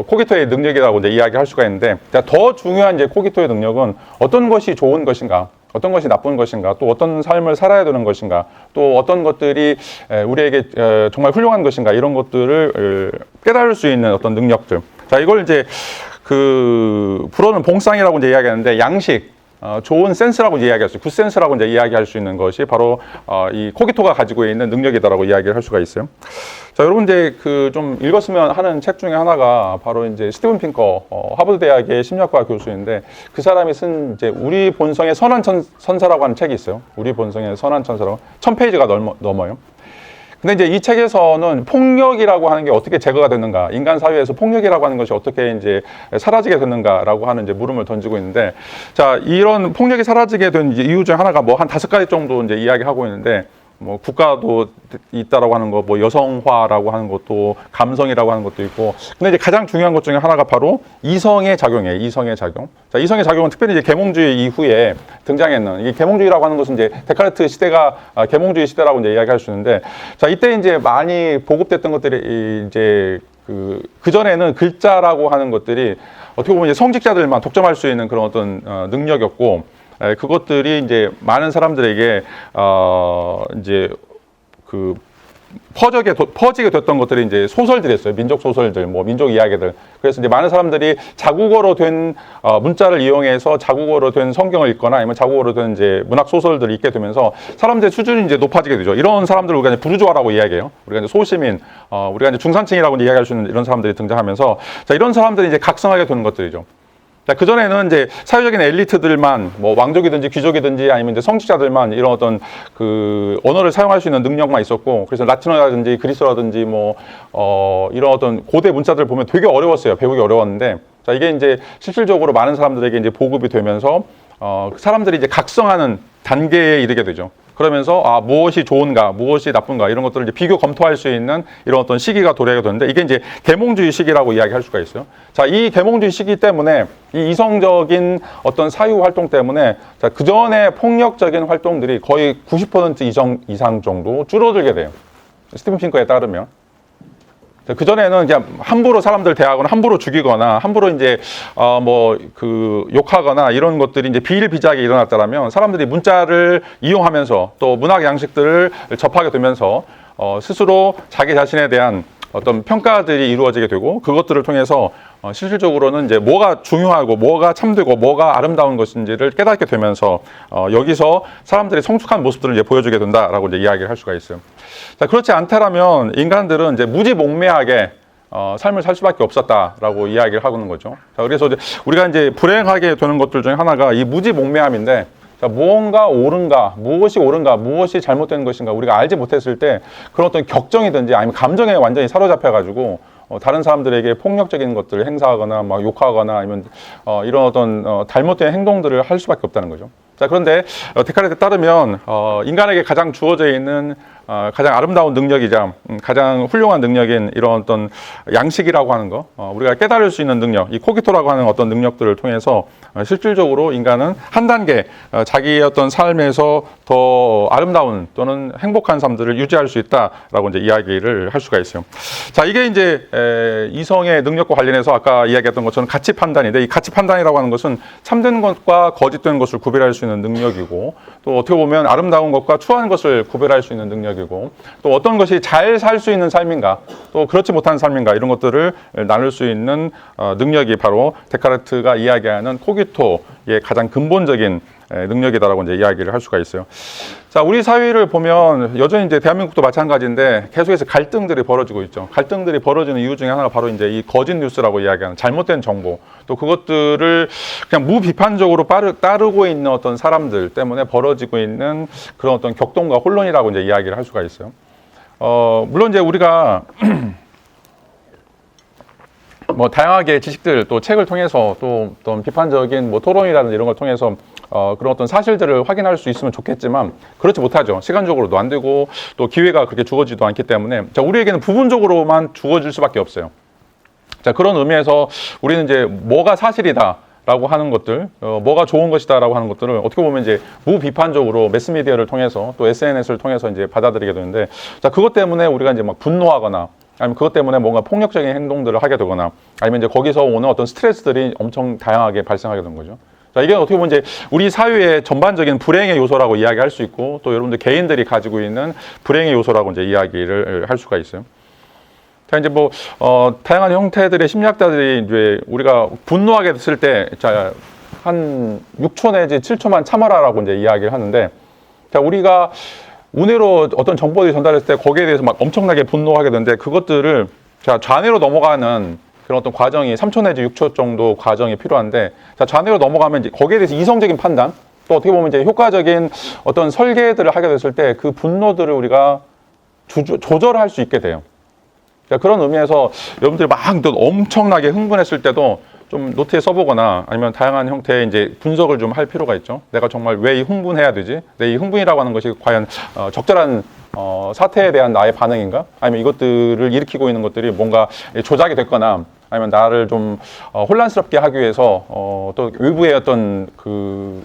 코기토의 능력이라고 이제 이야기할 수가 있는데, 자, 더 중요한 이제 코기토의 능력은 어떤 것이 좋은 것인가, 어떤 것이 나쁜 것인가, 또 어떤 삶을 살아야 되는 것인가, 또 어떤 것들이 우리에게 정말 훌륭한 것인가, 이런 것들을 깨달을 수 있는 어떤 능력들. 자, 이걸 이제 불어는 봉상이라고 이제 이야기하는데, 양식, 좋은 센스라고 이제 이야기할 수 있어요. 굿센스라고 이제 이야기할 수 있는 것이 바로 이 코기토가 가지고 있는 능력이다라고 이야기를 할 수가 있어요. 자, 여러분 이제 좀 읽었으면 하는 책 중에 하나가 바로 이제 스티븐 핑커, 하버드 대학의 심리학과 교수인데, 그 사람이 쓴 이제 우리 본성의 선한 천사라고 하는 책이 있어요. 우리 본성의 선한 천사라고 1000페이지가 넘어요. 근데 이제 이 책에서는 폭력이라고 하는 게 어떻게 제거가 되는가, 인간 사회에서 폭력이라고 하는 것이 어떻게 이제 사라지게 되는가라고 하는 이제 물음을 던지고 있는데, 자, 이런 폭력이 사라지게 된 이유 중 하나가 뭐 한 5가지 정도 이제 이야기하고 있는데, 뭐 국가도 있다라고 하는 거, 뭐 여성화라고 하는 것도, 감성이라고 하는 것도 있고, 근데 이제 가장 중요한 것 중에 하나가 바로 이성의 작용이에요. 이성의 작용. 자, 이성의 작용은 특별히 이제 계몽주의 이후에 등장했는, 이 계몽주의라고 하는 것은 이제 데카르트 시대가 계몽주의 시대라고 이제 이야기할 수 있는데, 자, 이때 이제 많이 보급됐던 것들이 이제 그 전에는 글자라고 하는 것들이 어떻게 보면 이제 성직자들만 독점할 수 있는 그런 어떤 능력이었고, 그것들이 이제 많은 사람들에게 이제 퍼지게 됐던 것들이 이제 소설들이었어요. 민족 소설들, 뭐 민족 이야기들. 그래서 이제 많은 사람들이 자국어로 된 문자를 이용해서 자국어로 된 성경을 읽거나 아니면 자국어로 된 이제 문학 소설들을 읽게 되면서 사람들의 수준이 이제 높아지게 되죠. 이런 사람들을 우리가 이제 부르주아라고 이야기해요. 우리가 이제 소시민, 우리가 이제 중산층이라고 이야기할 수 있는 이런 사람들이 등장하면서, 자, 이런 사람들이 이제 각성하게 되는 것들이죠. 자, 그전에는 이제 사회적인 엘리트들만, 뭐 왕족이든지 귀족이든지 아니면 이제 성직자들만 이런 어떤 언어를 사용할 수 있는 능력만 있었고, 그래서 라틴어라든지 그리스어라든지 뭐 이런 어떤 고대 문자들을 보면 되게 어려웠어요. 배우기 어려웠는데, 자, 이게 이제 실질적으로 많은 사람들에게 이제 보급이 되면서 사람들이 이제 각성하는 단계에 이르게 되죠. 그러면서 무엇이 좋은가, 무엇이 나쁜가, 이런 것들을 이제 비교 검토할 수 있는 이런 어떤 시기가 도래하게 되는데, 이게 이제 계몽주의 시기라고 이야기할 수가 있어요. 자, 이 계몽주의 시기 때문에 이 이성적인 어떤 사유 활동 때문에, 자, 그 전에 폭력적인 활동들이 거의 90% 이상 정도 줄어들게 돼요. 스티븐 핑커에 따르면. 그 전에는 그냥 함부로 사람들 대하거나 함부로 죽이거나 함부로 이제 욕하거나 이런 것들이 이제 비일비재하게 일어났다라면, 사람들이 문자를 이용하면서 또 문학 양식들을 접하게 되면서 스스로 자기 자신에 대한 어떤 평가들이 이루어지게 되고 그것들을 통해서 실질적으로는 이제 뭐가 중요하고 뭐가 참되고 뭐가 아름다운 것인지를 깨닫게 되면서 여기서 사람들이 성숙한 모습들을 이제 보여주게 된다라고 이제 이야기를 할 수가 있어요. 자, 그렇지 않다라면 인간들은 이제 무지몽매하게 삶을 살 수밖에 없었다라고 이야기를 하고 있는 거죠. 자, 그래서 이제 우리가 이제 불행하게 되는 것들 중에 하나가 이 무지몽매함인데, 자, 무엇이 옳은가, 무엇이 잘못된 것인가 우리가 알지 못했을 때 그런 어떤 격정이든지 아니면 감정에 완전히 사로잡혀가지고 다른 사람들에게 폭력적인 것들을 행사하거나 막 욕하거나 아니면 이런 어떤 잘못된 행동들을 할 수밖에 없다는 거죠. 자, 그런데 데카르트에 따르면 인간에게 가장 주어져 있는 가장 아름다운 능력이자 가장 훌륭한 능력인 이런 어떤 양식이라고 하는 거, 우리가 깨달을 수 있는 능력, 이 코기토라고 하는 어떤 능력들을 통해서 실질적으로 인간은 한 단계 자기의 어떤 삶에서 더 아름다운 또는 행복한 삶들을 유지할 수 있다라고 이제 이야기를 할 수가 있어요. 자, 이게 이제 이성의 능력과 관련해서 아까 이야기했던 것처럼 가치 판단인데, 이 가치 판단이라고 하는 것은 참된 것과 거짓된 것을 구별할 수 있는 능력이고, 또 어떻게 보면 아름다운 것과 추한 것을 구별할 수 있는 능력이고, 또 어떤 것이 잘 살 수 있는 삶인가, 또 그렇지 못한 삶인가, 이런 것들을 나눌 수 있는 능력이 바로 데카르트가 이야기하는 코기토의 가장 근본적인 능력이다라고 이제 이야기를 할 수가 있어요. 자, 우리 사회를 보면 여전히 이제 대한민국도 마찬가지인데 계속해서 갈등들이 벌어지고 있죠. 갈등들이 벌어지는 이유 중에 하나가 바로 이제 이 거짓 뉴스라고 이야기하는 잘못된 정보, 또 그것들을 그냥 무비판적으로 따르고 있는 어떤 사람들 때문에 벌어지고 있는 그런 어떤 격동과 혼란이라고 이제 이야기를 할 수가 있어요. 물론 이제 우리가 뭐 다양하게 지식들 또 책을 통해서 또 어떤 비판적인 뭐 토론이라든지 이런 걸 통해서 그런 어떤 사실들을 확인할 수 있으면 좋겠지만 그렇지 못하죠. 시간적으로도 안 되고 또 기회가 그렇게 주어지지도 않기 때문에, 자, 우리에게는 부분적으로만 주어질 수밖에 없어요. 자, 그런 의미에서 우리는 이제 뭐가 사실이다 라고 하는 것들, 뭐가 좋은 것이다 라고 하는 것들을 어떻게 보면 이제 무비판적으로 매스미디어를 통해서 또 SNS를 통해서 이제 받아들이게 되는데, 자, 그것 때문에 우리가 이제 막 분노하거나 아니면 그것 때문에 뭔가 폭력적인 행동들을 하게 되거나 아니면 이제 거기서 오는 어떤 스트레스들이 엄청 다양하게 발생하게 되는 거죠. 자, 이게 어떻게 보면 이제 우리 사회의 전반적인 불행의 요소라고 이야기할 수 있고, 또 여러분들 개인들이 가지고 있는 불행의 요소라고 이제 이야기를 할 수가 있어요. 자, 이제 뭐 다양한 형태들의 심리학자들이 이제 우리가 분노하게 됐을 때, 자, 한 6초 내지 7초만 참아라라고 이제 이야기를 하는데, 자, 우리가 운해로 어떤 정보들이 전달했을 때 거기에 대해서 막 엄청나게 분노하게 되는데, 그것들을 자, 좌뇌로 넘어가는 그런 어떤 과정이 3초 내지 6초 정도 과정이 필요한데, 자, 좌뇌로 넘어가면 이제 거기에 대해서 이성적인 판단, 또 어떻게 보면 이제 효과적인 어떤 설계들을 하게 됐을 때 그 분노들을 우리가 조절할 수 있게 돼요. 자, 그런 의미에서 여러분들이 막 또 엄청나게 흥분했을 때도 좀 노트에 써보거나 아니면 다양한 형태의 이제 분석을 좀 할 필요가 있죠. 내가 정말 왜 이 흥분해야 되지? 내 이 흥분이라고 하는 것이 과연 적절한 사태에 대한 나의 반응인가? 아니면 이것들을 일으키고 있는 것들이 뭔가 조작이 됐거나 아니면 나를 좀 혼란스럽게 하기 위해서 또 외부의 어떤 그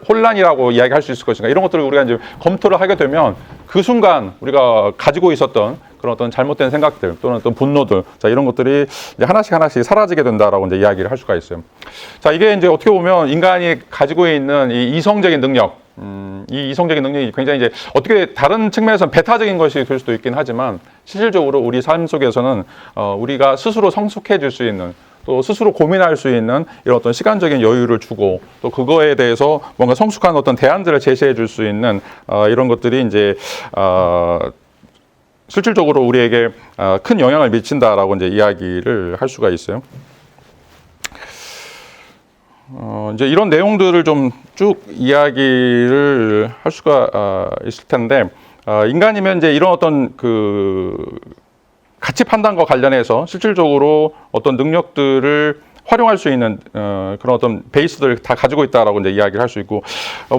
혼란이라고 이야기할 수 있을 것인가, 이런 것들을 우리가 이제 검토를 하게 되면 그 순간 우리가 가지고 있었던 그런 어떤 잘못된 생각들 또는 어떤 분노들, 자, 이런 것들이 이제 하나씩 사라지게 된다라고 이제 이야기를 할 수가 있어요. 자, 이게 이제 어떻게 보면 인간이 가지고 있는 이 이성적인 능력, 이 이성적인 능력이 굉장히 이제 어떻게 다른 측면에서는 배타적인 것이 될 수도 있긴 하지만, 실질적으로 우리 삶 속에서는 우리가 스스로 성숙해질 수 있는, 또 스스로 고민할 수 있는 이런 어떤 시간적인 여유를 주고, 또 그거에 대해서 뭔가 성숙한 어떤 대안들을 제시해 줄 수 있는 이런 것들이 이제 실질적으로 우리에게 큰 영향을 미친다라고 이제 이야기를 할 수가 있어요. 이제 이런 내용들을 좀 쭉 이야기를 할 수가 있을 텐데, 인간이면 이제 이런 어떤 그 가치 판단과 관련해서 실질적으로 어떤 능력들을 활용할 수 있는 그런 어떤 베이스들을 다 가지고 있다라고 이제 이야기를 할 수 있고,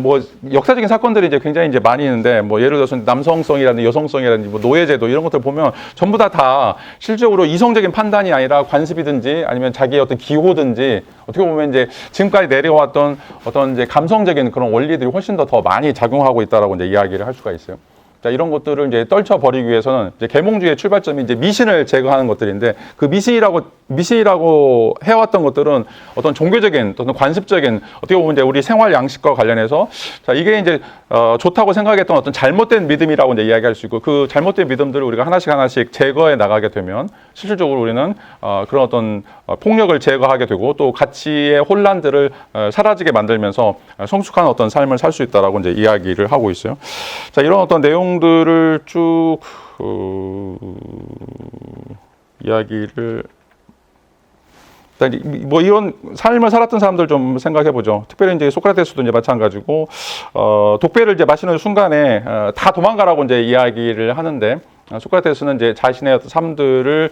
뭐 역사적인 사건들이 이제 굉장히 이제 많이 있는데, 뭐 예를 들어서 남성성이라든지 여성성이라든지 뭐 노예제도 이런 것들 보면 전부 다 실질적으로 이성적인 판단이 아니라 관습이든지 아니면 자기의 어떤 기호든지, 어떻게 보면 이제 지금까지 내려왔던 어떤 이제 감성적인 그런 원리들이 훨씬 더 많이 작용하고 있다라고 이제 이야기를 할 수가 있어요. 자, 이런 것들을 이제 떨쳐버리기 위해서는 이제 계몽주의의 출발점이 이제 미신을 제거하는 것들인데, 그 미신이라고 미신이라고 해왔던 것들은 어떤 종교적인, 어떤 관습적인, 어떻게 보면 이제 우리 생활 양식과 관련해서 자, 이게 이제 좋다고 생각했던 어떤 잘못된 믿음이라고 이제 이야기할 수 있고, 그 잘못된 믿음들을 우리가 하나씩 제거해 나가게 되면 실질적으로 우리는 그런 어떤 폭력을 제거하게 되고, 또 가치의 혼란들을 사라지게 만들면서 성숙한 어떤 삶을 살 수 있다라고 이제 이야기를 하고 있어요. 자, 이런 어떤 내용들을 쭉 이야기를, 뭐 이런 삶을 살았던 사람들 좀 생각해 보죠. 특별히 이제 소크라테스도 이제 마찬가지고, 독배를 이제 마시는 순간에 다 도망가라고 이제 이야기를 하는데, 소크라테스는 이제 자신의 어떤 삶들을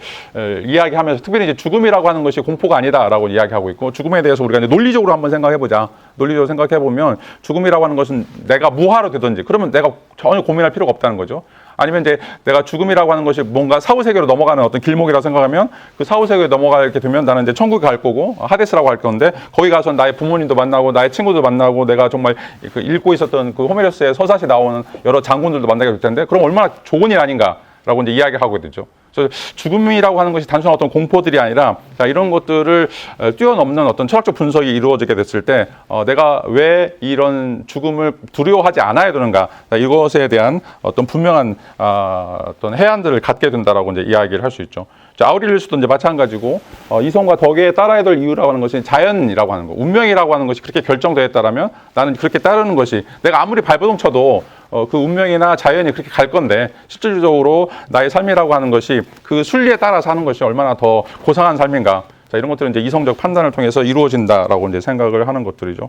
이야기하면서 특별히 이제 죽음이라고 하는 것이 공포가 아니다라고 이야기하고 있고, 죽음에 대해서 우리가 이제 논리적으로 한번 생각해 보자. 논리적으로 생각해 보면 죽음이라고 하는 것은 내가 무하로 되든지, 그러면 내가 전혀 고민할 필요가 없다는 거죠. 아니면 이제 내가 죽음이라고 하는 것이 뭔가 사후세계로 넘어가는 어떤 길목이라고 생각하면, 그 사후세계로 넘어가게 되면 나는 이제 천국에 갈 거고, 하데스라고 할 건데, 거기 가서 나의 부모님도 만나고 나의 친구도 만나고, 내가 정말 그 읽고 있었던 그 호메로스의 서사시 나오는 여러 장군들도 만나게 될 텐데, 그럼 얼마나 좋은 일 아닌가라고 이제 이야기하게 되죠. 그래서 죽음이라고 하는 것이 단순한 어떤 공포들이 아니라, 자, 이런 것들을 뛰어넘는 어떤 철학적 분석이 이루어지게 됐을 때 내가 왜 이런 죽음을 두려워하지 않아야 되는가, 자, 이것에 대한 어떤 분명한 어떤 해안들을 갖게 된다라고 이제 이야기를 할 수 있죠. 자, 아우렐리우스도 이제 마찬가지고, 이성과 덕에 따라야 될 이유라고 하는 것이 자연이라고 하는 거, 운명이라고 하는 것이 그렇게 결정되었다라면 나는 그렇게 따르는 것이, 내가 아무리 발버둥 쳐도 그 운명이나 자연이 그렇게 갈 건데, 실질적으로 나의 삶이라고 하는 것이 그 순리에 따라서 하는 것이 얼마나 더 고상한 삶인가. 자, 이런 것들은 이제 이성적 판단을 통해서 이루어진다라고 이제 생각을 하는 것들이죠.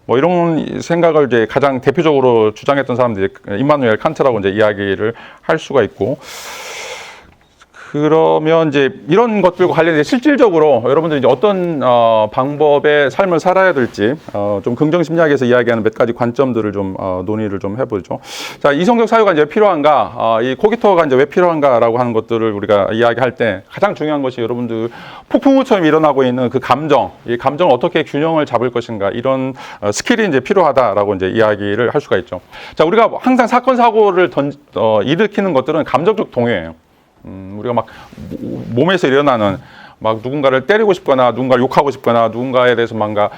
뭐 이런 생각을 이제 가장 대표적으로 주장했던 사람들이 임마누엘 칸트라고 이제 이야기를 할 수가 있고, 그러면 이제 이런 것들과 관련해서 실질적으로 여러분들이 이제 어떤 방법의 삶을 살아야 될지 좀 긍정심리학에서 이야기하는 몇 가지 관점들을 좀 논의를 좀 해보죠. 자, 이성적 사유가 이제 필요한가, 이 코기토가 이제 왜 필요한가라고 하는 것들을 우리가 이야기할 때 가장 중요한 것이 여러분들 폭풍우처럼 일어나고 있는 그 감정, 이 감정을 어떻게 균형을 잡을 것인가, 이런 스킬이 이제 필요하다라고 이제 이야기를 할 수가 있죠. 자, 우리가 항상 사건 사고를 일으키는 것들은 감정적 동요예요. 우리가 막 몸에서 일어나는, 막 누군가를 때리고 싶거나 누군가를 욕하고 싶거나 누군가에 대해서 뭔가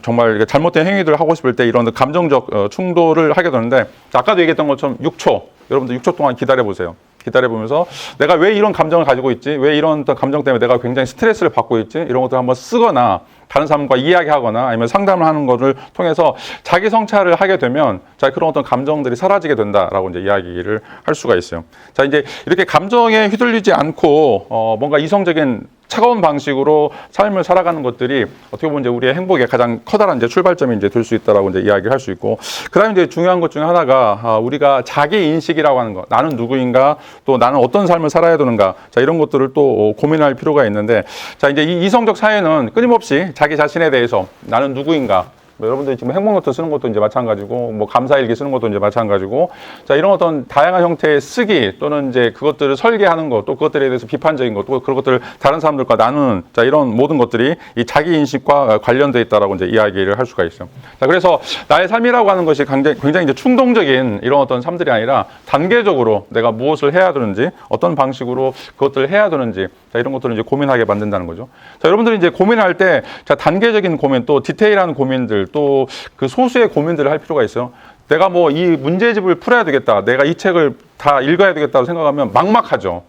정말 잘못된 행위들을 하고 싶을 때 이런 감정적 충돌을 하게 되는데, 아까도 얘기했던 것처럼 6초, 여러분들 6초 동안 기다려 보세요. 기다려보면서 내가 왜 이런 감정을 가지고 있지? 왜 이런 감정 때문에 내가 굉장히 스트레스를 받고 있지? 이런 것들을 한번 쓰거나 다른 사람과 이야기하거나 아니면 상담을 하는 것을 통해서 자기 성찰을 하게 되면, 자, 그런 어떤 감정들이 사라지게 된다라고 이제 이야기를 할 수가 있어요. 자, 이제 이렇게 감정에 휘둘리지 않고 뭔가 이성적인 차가운 방식으로 삶을 살아가는 것들이 어떻게 보면 이제 우리의 행복의 가장 커다란 이제 출발점이 이제 될 수 있다라고 이제 이야기를 할 수 있고, 그다음에 이제 중요한 것 중에 하나가 우리가 자기 인식이라고 하는 것, 나는 누구인가, 또 나는 어떤 삶을 살아야 되는가, 자, 이런 것들을 또 고민할 필요가 있는데, 자, 이제 이 이성적 사회는 끊임없이 자기 자신에 대해서 나는 누구인가, 뭐 여러분들이 지금 행복노트 쓰는 것도 이제 마찬가지고, 뭐 감사일기 쓰는 것도 이제 마찬가지고, 자, 이런 어떤 다양한 형태의 쓰기 또는 이제 그것들을 설계하는 것, 또 그것들에 대해서 비판적인 것, 또 그런 것들을 다른 사람들과 나누는, 자, 이런 모든 것들이 이 자기 인식과 관련되어 있다라고 이제 이야기를 할 수가 있어요. 자, 그래서 나의 삶이라고 하는 것이 굉장히 이제 충동적인 이런 어떤 삶들이 아니라 단계적으로 내가 무엇을 해야 되는지, 어떤 방식으로 그것들을 해야 되는지, 자, 이런 것들을 이제 고민하게 만든다는 거죠. 자, 여러분들이 이제 고민할 때, 자, 단계적인 고민, 또 디테일한 고민들, 또 그 소수의 고민들을 할 필요가 있어요. 내가 뭐 이 문제집을 풀어야 되겠다, 내가 이 책을 다 읽어야 되겠다고 생각하면 막막하죠.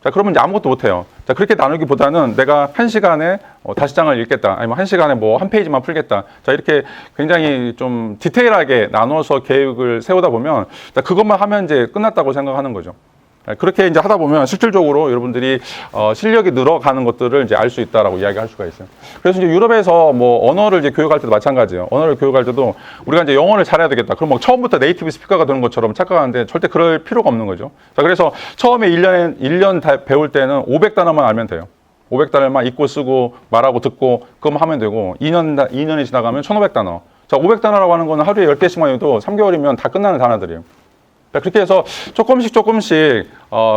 자, 그러면 이제 아무것도 못해요. 자, 그렇게 나누기보다는 내가 1시간에 5장을 읽겠다, 아니면 1시간에 뭐 한 페이지만 풀겠다. 자, 이렇게 굉장히 좀 디테일하게 나눠서 계획을 세우다 보면, 자, 그것만 하면 이제 끝났다고 생각하는 거죠. 그렇게 이제 하다 보면 실질적으로 여러분들이 실력이 늘어가는 것들을 이제 알 수 있다라고 이야기할 수가 있어요. 그래서 이제 유럽에서 뭐 언어를 이제 교육할 때도 마찬가지예요. 언어를 교육할 때도 우리가 이제 영어를 잘해야 되겠다, 그럼 막 처음부터 네이티브 스피커가 되는 것처럼 착각하는데 절대 그럴 필요가 없는 거죠. 자, 그래서 처음에 1년 배울 때는 500단어만 알면 돼요. 500단어만 읽고 쓰고 말하고 듣고 그것만 하면 되고, 2년이 지나가면 1500단어. 자, 500단어라고 하는 거는 하루에 10개씩만 해도 3개월이면 다 끝나는 단어들이에요. 그렇게 해서 조금씩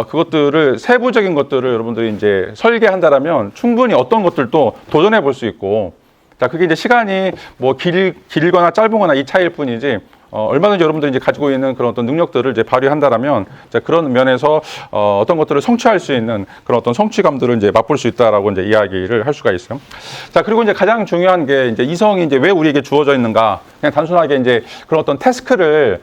그것들을, 세부적인 것들을 여러분들이 이제 설계한다라면 충분히 어떤 것들도 도전해 볼 수 있고, 자, 그게 이제 시간이 뭐 길거나 짧은거나 이 차이일 뿐이지, 얼마든지 여러분들이 이제 가지고 있는 그런 어떤 능력들을 이제 발휘한다라면 자, 그런 면에서 어떤 것들을 성취할 수 있는 그런 어떤 성취감들을 이제 맛볼 수 있다라고 이제 이야기를 할 수가 있어요. 자, 그리고 이제 가장 중요한 게 이제 이성이 이제 왜 우리에게 주어져 있는가? 그냥 단순하게 이제 그런 어떤 태스크를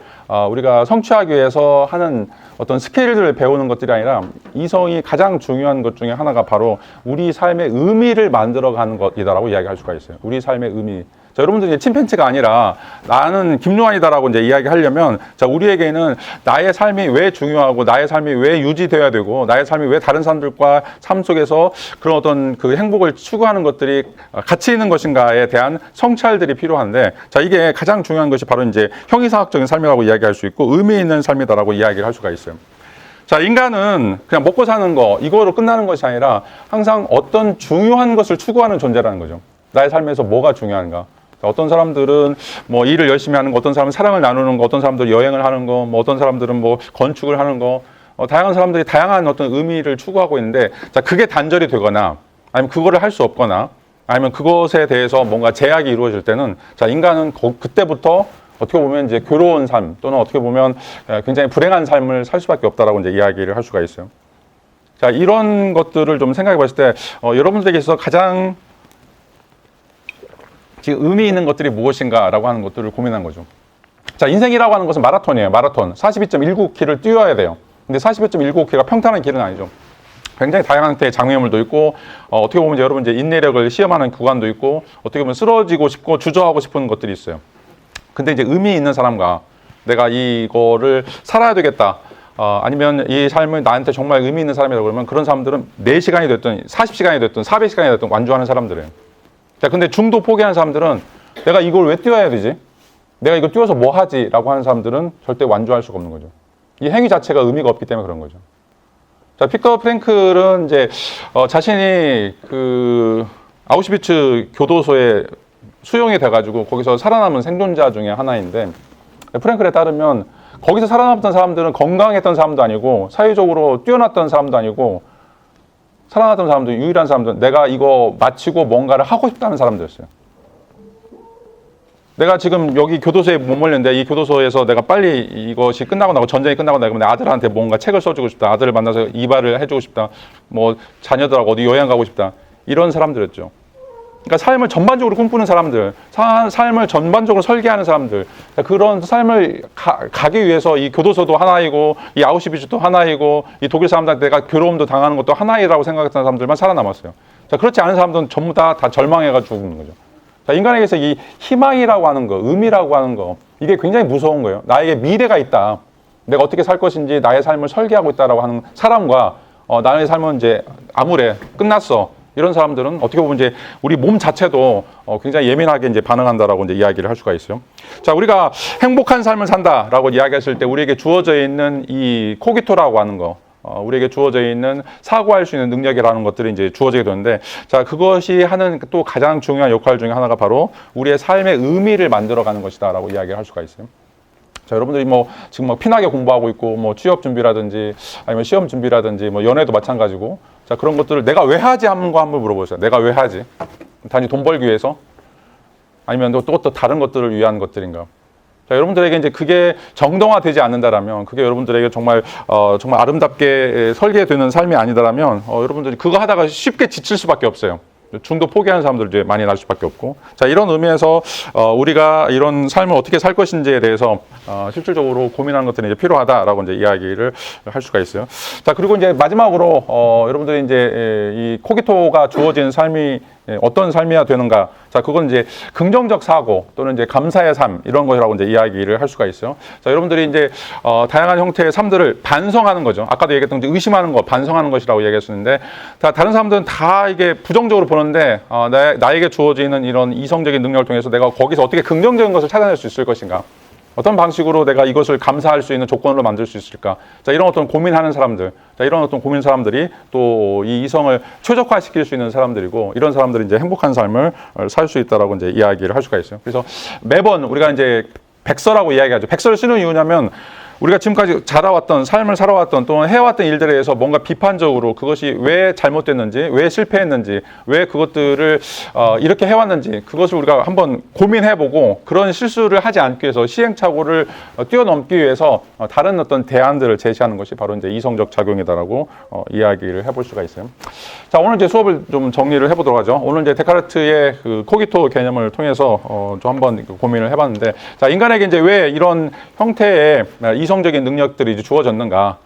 우리가 성취하기 위해서 하는 어떤 스킬들을 배우는 것들이 아니라 이성이 가장 중요한 것 중에 하나가 바로 우리 삶의 의미를 만들어가는 것이다라고 이야기할 수가 있어요. 우리 삶의 의미. 자, 여러분들이 침팬지가 아니라 나는 김요한이다라고 이제 이야기하려면 자, 우리에게는 나의 삶이 왜 중요하고 나의 삶이 왜 유지되어야 되고 나의 삶이 왜 다른 사람들과 삶 속에서 그런 어떤 그 행복을 추구하는 것들이 가치 있는 것인가에 대한 성찰들이 필요한데 자, 이게 가장 중요한 것이 바로 이제 형이상학적인 삶이라고 이야기할 수 있고 의미 있는 삶이다라고 이야기를 할 수가 있어요. 자, 인간은 그냥 먹고 사는 거 이거로 끝나는 것이 아니라 항상 어떤 중요한 것을 추구하는 존재라는 거죠. 나의 삶에서 뭐가 중요한가? 어떤 사람들은 뭐 일을 열심히 하는 거, 어떤 사람은 사랑을 나누는 거, 어떤 사람들은 여행을 하는 거, 뭐 어떤 사람들은 뭐 건축을 하는 거, 다양한 사람들이 다양한 어떤 의미를 추구하고 있는데, 자, 그게 단절이 되거나, 아니면 그거를 할 수 없거나, 아니면 그것에 대해서 뭔가 제약이 이루어질 때는, 자, 인간은 그때부터 어떻게 보면 이제 괴로운 삶, 또는 어떻게 보면 굉장히 불행한 삶을 살 수밖에 없다라고 이제 이야기를 할 수가 있어요. 자, 이런 것들을 좀 생각해 봤을 때, 여러분들에게 있어서 가장 지금 의미 있는 것들이 무엇인가라고 하는 것들을 고민한 거죠. 자, 인생이라고 하는 것은 마라톤이에요. 마라톤. 42.195km를 뛰어야 돼요. 근데 42.195km가 평탄한 길은 아니죠. 굉장히 다양한 형태의 장애물도 있고, 어떻게 보면 이제 여러분 이제 인내력을 시험하는 구간도 있고, 어떻게 보면 쓰러지고 싶고 주저하고 싶은 것들이 있어요. 근데 이제 의미 있는 사람과 내가 이거를 살아야 되겠다. 아니면 이 삶을 나한테 정말 의미 있는 사람이라고 그러면 그런 사람들은 4시간이 됐든 40시간이 됐든 400시간이 됐든 완주하는 사람들이에요. 자, 근데 중도 포기하는 사람들은 내가 이걸 왜 뛰어야 되지? 내가 이거 뛰어서 뭐 하지? 라고 하는 사람들은 절대 완주할 수가 없는 거죠. 이 행위 자체가 의미가 없기 때문에 그런 거죠. 자, 빅터 프랭클은 이제 자신이 그 아우슈비츠 교도소에 수용이 돼가지고 거기서 살아남은 생존자 중에 하나인데 프랭클에 따르면 거기서 살아남았던 사람들은 건강했던 사람도 아니고 사회적으로 뛰어났던 사람도 아니고 살아났던 사람들, 유일한 사람들, 내가 이거 마치고 뭔가를 하고 싶다는 사람들이었어요. 내가 지금 여기 교도소에 머물렀는데 이 교도소에서 내가 빨리 이것이 끝나고 나고 전쟁이 끝나고 나고 내 아들한테 뭔가 책을 써주고 싶다. 아들을 만나서 이발을 해주고 싶다. 뭐 자녀들하고 어디 여행 가고 싶다. 이런 사람들이었죠. 그러니까 삶을 전반적으로 꿈꾸는 사람들, 삶을 전반적으로 설계하는 사람들, 그런 삶을 가기 위해서 이 교도소도 하나이고, 이 아우슈비츠도 하나이고, 이 독일 사람들한테 내가 괴로움도 당하는 것도 하나이라고 생각했던 사람들만 살아남았어요. 자, 그렇지 않은 사람들은 전부 다 절망해가지고 죽는 거죠. 자, 인간에게서 이 희망이라고 하는 거, 의미라고 하는 거, 이게 굉장히 무서운 거예요. 나에게 미래가 있다. 내가 어떻게 살 것인지 나의 삶을 설계하고 있다라고 하는 사람과 나의 삶은 이제 아무래 끝났어. 이런 사람들은 어떻게 보면 이제 우리 몸 자체도 굉장히 예민하게 이제 반응한다라고 이제 이야기를 할 수가 있어요. 자, 우리가 행복한 삶을 산다라고 이야기했을 때 우리에게 주어져 있는 이 코기토라고 하는 거, 우리에게 주어져 있는 사고할 수 있는 능력이라는 것들이 이제 주어지게 되는데, 자, 그것이 하는 또 가장 중요한 역할 중에 하나가 바로 우리의 삶의 의미를 만들어가는 것이다라고 이야기를 할 수가 있어요. 자, 여러분들이 뭐 지금 뭐 피나게 공부하고 있고 뭐 취업 준비라든지 아니면 시험 준비라든지 뭐 연애도 마찬가지고, 자, 그런 것들을 내가 왜 하지 하는 거 한번 물어보세요. 내가 왜 하지? 단지 돈 벌기 위해서? 아니면 또 다른 것들을 위한 것들인가? 자, 여러분들에게 이제 그게 정당화되지 않는다라면, 그게 여러분들에게 정말 아름답게 설계되는 삶이 아니다라면, 여러분들이 그거 하다가 쉽게 지칠 수밖에 없어요. 중도 포기하는 사람들 이제 많이 날 수밖에 없고. 자, 이런 의미에서 우리가 이런 삶을 어떻게 살 것인지에 대해서 실질적으로 고민하는 것들이 이제 필요하다라고 이제 이야기를 할 수가 있어요. 자, 그리고 이제 마지막으로 여러분들이 이제 이 코기토가 주어진 삶이 어떤 삶이어야 되는가? 자, 그건 이제 긍정적 사고 또는 이제 감사의 삶 이런 것이라고 이제 이야기를 할 수가 있어요. 자, 여러분들이 이제 다양한 형태의 삶들을 반성하는 거죠. 아까도 얘기했던 이제 의심하는 것, 반성하는 것이라고 얘기했었는데, 다른 사람들은 다 이게 부정적으로 보는데 나에게 주어지는 이런 이성적인 능력을 통해서 내가 거기서 어떻게 긍정적인 것을 찾아낼 수 있을 것인가? 어떤 방식으로 내가 이것을 감사할 수 있는 조건으로 만들 수 있을까? 자, 이런 어떤 고민하는 사람들, 자, 이런 어떤 고민 사람들이 또 이 이성을 최적화시킬 수 있는 사람들이고, 이런 사람들이 이제 행복한 삶을 살 수 있다라고 이제 이야기를 할 수가 있어요. 그래서 매번 우리가 이제 백서라고 이야기하죠. 백서를 쓰는 이유냐면 우리가 지금까지 자라왔던 삶을 살아왔던 또는 해왔던 일들에 대해서 뭔가 비판적으로 그것이 왜 잘못됐는지, 왜 실패했는지, 왜 그것들을 이렇게 해왔는지 그것을 우리가 한번 고민해보고 그런 실수를 하지 않기 위해서 시행착오를 뛰어넘기 위해서 다른 어떤 대안들을 제시하는 것이 바로 이제 이성적 작용이다라고 이야기를 해볼 수가 있어요. 자, 오늘 이제 수업을 좀 정리를 해보도록 하죠. 오늘 이제 데카르트의 그 코기토 개념을 통해서 좀 한번 고민을 해봤는데, 자, 인간에게 이제 왜 이런 형태의 이성적인 능력들이 이제 주어졌는가?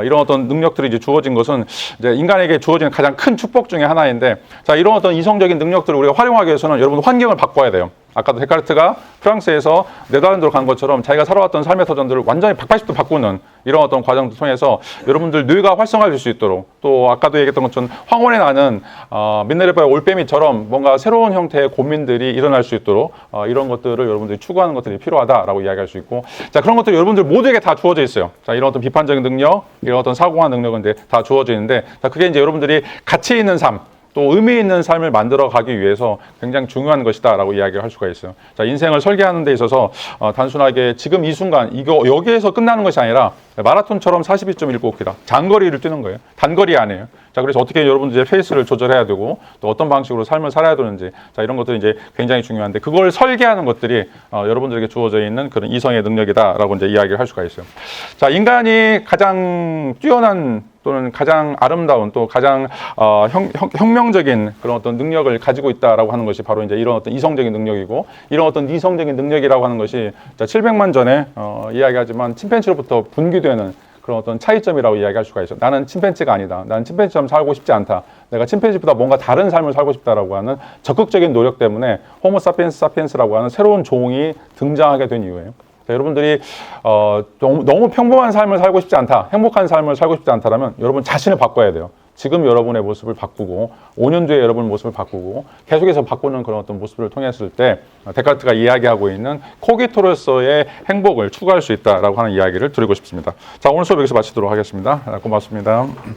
이런 어떤 능력들이 이제 주어진 것은 이제 인간에게 주어진 가장 큰 축복 중에 하나인데, 자, 이런 어떤 이성적인 능력들을 우리가 활용하기 위해서는 여러분 환경을 바꿔야 돼요. 아까도 데카르트가 프랑스에서 네덜란드로 간 것처럼 자기가 살아왔던 삶의 터전들을 완전히 180도 바꾸는 이런 어떤 과정을 통해서 여러분들 뇌가 활성화될 수 있도록, 또 아까도 얘기했던 것처럼 황혼에 나는 미네르바의 올빼미처럼 뭔가 새로운 형태의 고민들이 일어날 수 있도록 이런 것들을 여러분들이 추구하는 것들이 필요하다라고 이야기할 수 있고, 자, 그런 것들이 여러분들 모두에게 다 주어져 있어요. 자, 이런 어떤 비판적인 능력, 이런 어떤 사고한 능력은 이제 다 주어져 있는데, 자, 그게 이제 여러분들이 가치 있는 삶, 또 의미 있는 삶을 만들어 가기 위해서 굉장히 중요한 것이다라고 이야기를 할 수가 있어요. 자, 인생을 설계하는 데 있어서 단순하게 지금 이 순간 이거 여기에서 끝나는 것이 아니라 마라톤처럼 42.195km 장거리를 뛰는 거예요. 단거리 아니에요. 자, 그래서 어떻게 여러분들 이제 페이스를 조절해야 되고 또 어떤 방식으로 삶을 살아야 되는지, 자, 이런 것들이 이제 굉장히 중요한데 그걸 설계하는 것들이 여러분들에게 주어져 있는 그런 이성의 능력이다라고 이제 이야기를 할 수가 있어요. 자, 인간이 가장 뛰어난 또는 가장 아름다운 또 가장 혁명적인 그런 어떤 능력을 가지고 있다라고 하는 것이 바로 이제 이런 어떤 이성적인 능력이고, 이런 어떤 이성적인 능력이라고 하는 것이 700만 전에 이야기하지만 침팬지로부터 분기되는 그런 어떤 차이점이라고 이야기할 수가 있어요. 나는 침팬지가 아니다. 나는 침팬지처럼 살고 싶지 않다. 내가 침팬지보다 뭔가 다른 삶을 살고 싶다라고 하는 적극적인 노력 때문에 호모 사피엔스 사피엔스라고 하는 새로운 종이 등장하게 된 이유예요. 자, 여러분들이 너무 평범한 삶을 살고 싶지 않다, 행복한 삶을 살고 싶지 않다라면 여러분 자신을 바꿔야 돼요. 지금 여러분의 모습을 바꾸고 5년 뒤에 여러분의 모습을 바꾸고 계속해서 바꾸는 그런 어떤 모습을 통했을 때 데카르트가 이야기하고 있는 코기토로서의 행복을 추구할 수 있다라고 하는 이야기를 드리고 싶습니다. 자, 오늘 수업 여기서 마치도록 하겠습니다. 고맙습니다.